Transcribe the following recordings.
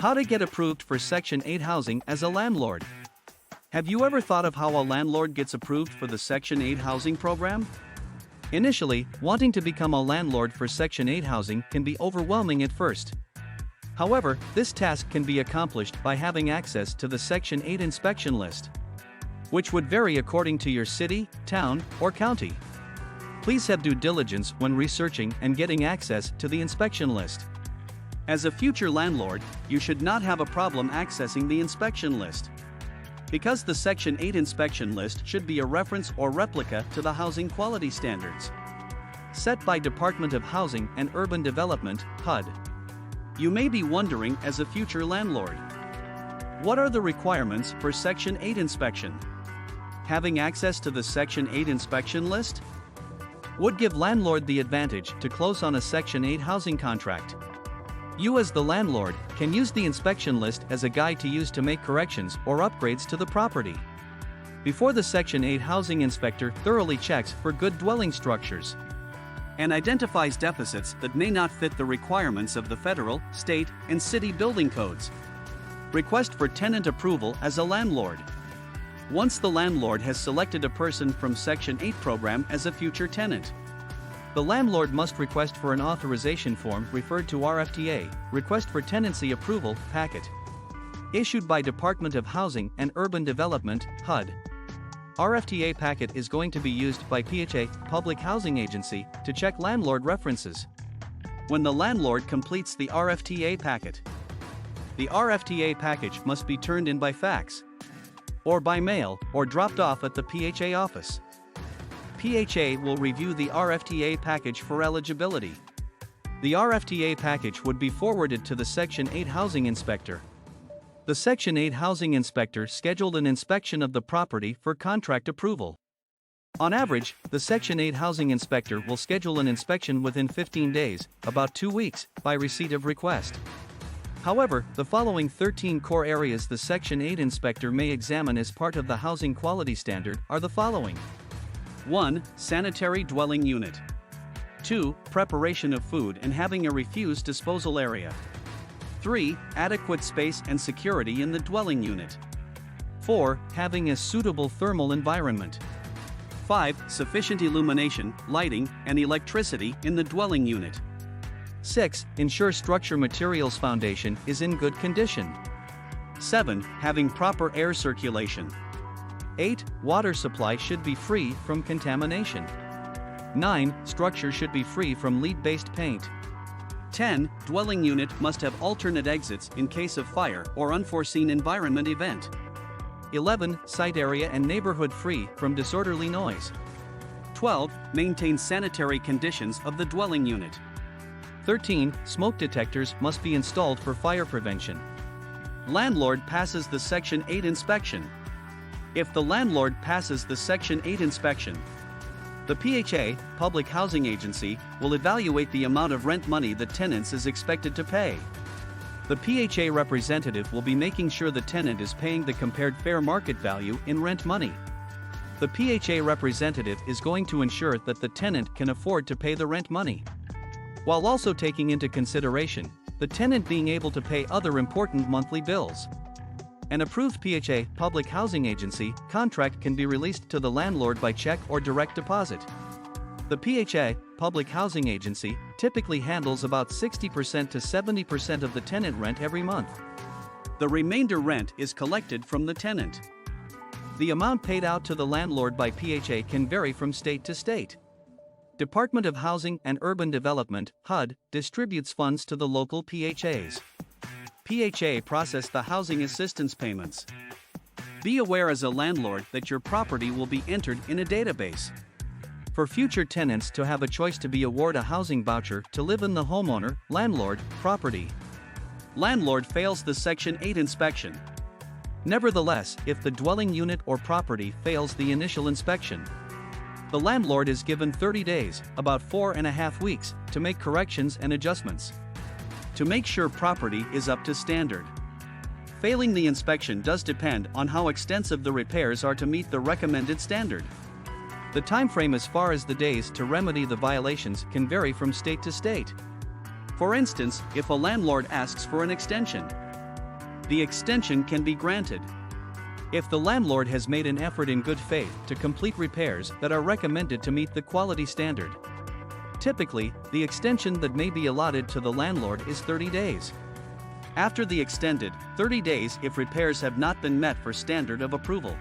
How to get approved for Section 8 housing as a landlord. Have you ever thought of how a landlord gets approved for the Section 8 housing program? Initially, wanting to become a landlord for Section 8 housing can be overwhelming at first. However, this task can be accomplished by having access to the Section 8 inspection list, which would vary according to your city, town, or county. Please have due diligence when researching and getting access to the inspection list. As a future landlord, you should not have a problem accessing the inspection list, because the Section 8 inspection list should be a reference or replica to the housing quality standards set by Department of Housing and Urban Development, HUD. You may be wondering, as a future landlord, what are the requirements for Section 8 inspection? Having access to the Section 8 inspection list would give landlord the advantage to close on a Section 8 housing contract. You as the landlord can use the inspection list as a guide to use to make corrections or upgrades to the property before the Section 8 housing inspector thoroughly checks for good dwelling structures and identifies deficits that may not fit the requirements of the federal, state, and city building codes. Request for tenant approval as a landlord. Once the landlord has selected a person from Section 8 program as a future tenant, the landlord must request for an authorization form referred to RFTA, Request for Tenancy Approval, packet, issued by Department of Housing and Urban Development, HUD. RFTA packet is going to be used by PHA, Public Housing Agency, to check landlord references. When the landlord completes the RFTA packet, the RFTA package must be turned in by fax, or by mail, or dropped off at the PHA office. PHA will review the RFTA package for eligibility. The RFTA package would be forwarded to the Section 8 housing inspector. The Section 8 housing inspector scheduled an inspection of the property for contract approval. On average, the Section 8 housing inspector will schedule an inspection within 15 days, about 2 weeks, by receipt of request. However, the following 13 core areas the Section 8 inspector may examine as part of the housing quality standard are the following. 1. Sanitary dwelling unit. 2. Preparation of food and having a refuse disposal area. 3. Adequate space and security in the dwelling unit. 4. Having a suitable thermal environment. 5. Sufficient illumination, lighting, and electricity in the dwelling unit. 6. Ensure structure materials foundation is in good condition. 7. Having proper air circulation. 8. Water supply should be free from contamination. 9. Structure should be free from lead-based paint. 10. Dwelling unit must have alternate exits in case of fire or unforeseen environment event. 11. Site area and neighborhood free from disorderly noise. 12. Maintain sanitary conditions of the dwelling unit. 13. Smoke detectors must be installed for fire prevention. Landlord passes the Section 8 inspection. If the landlord passes the Section 8 inspection, the PHA, Public Housing Agency, will evaluate the amount of rent money the tenant is expected to pay. The PHA representative will be making sure the tenant is paying the compared fair market value in rent money. The PHA representative is going to ensure that the tenant can afford to pay the rent money, while also taking into consideration the tenant being able to pay other important monthly bills. An approved PHA, Public Housing Agency, contract can be released to the landlord by check or direct deposit. The PHA, Public Housing Agency, typically handles about 60% to 70% of the tenant rent every month. The remainder rent is collected from the tenant. The amount paid out to the landlord by PHA can vary from state to state. Department of Housing and Urban Development, HUD, distributes funds to the local PHAs. PHA process the housing assistance payments. Be aware as a landlord that your property will be entered in a database for future tenants to have a choice to be awarded a housing voucher to live in the homeowner, landlord, property. Landlord fails the Section 8 inspection. Nevertheless, if the dwelling unit or property fails the initial inspection, the landlord is given 30 days, about 4.5 weeks, to make corrections and adjustments to make sure property is up to standard. Failing the inspection does depend on how extensive the repairs are to meet the recommended standard. The time frame as far as the days to remedy the violations can vary from state to state. For instance, if a landlord asks for an extension, the extension can be granted. If the landlord has made an effort in good faith to complete repairs that are recommended to meet the quality standard. Typically, the extension that may be allotted to the landlord is 30 days. After the extended 30 days if repairs have not been met for standard of approval.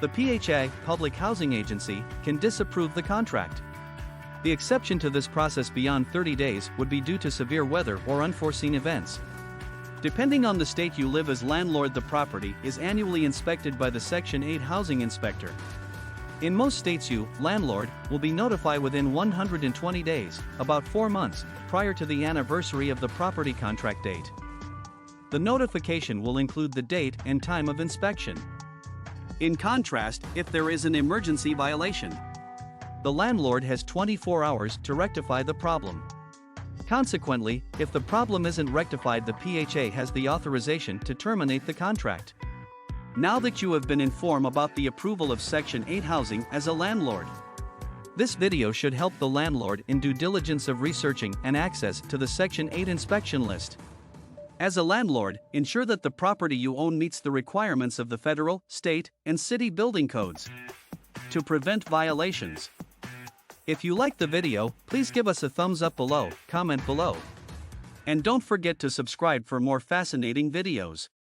The PHA, Public Housing Agency, can disapprove the contract. The exception to this process beyond 30 days would be due to severe weather or unforeseen events. Depending on the state you live as landlord, the property is annually inspected by the Section 8 housing inspector. In most states you, landlord, will be notified within 120 days, about 4 months, prior to the anniversary of the property contract date. The notification will include the date and time of inspection. In contrast, if there is an emergency violation, the landlord has 24 hours to rectify the problem. Consequently, if the problem isn't rectified, the PHA has the authorization to terminate the contract. Now that you have been informed about the approval of Section 8 housing as a landlord, this video should help the landlord in due diligence of researching and access to the Section 8 inspection list. As a landlord, ensure that the property you own meets the requirements of the federal, state, and city building codes to prevent violations. If you liked the video, please give us a thumbs up below, comment below, and don't forget to subscribe for more fascinating videos.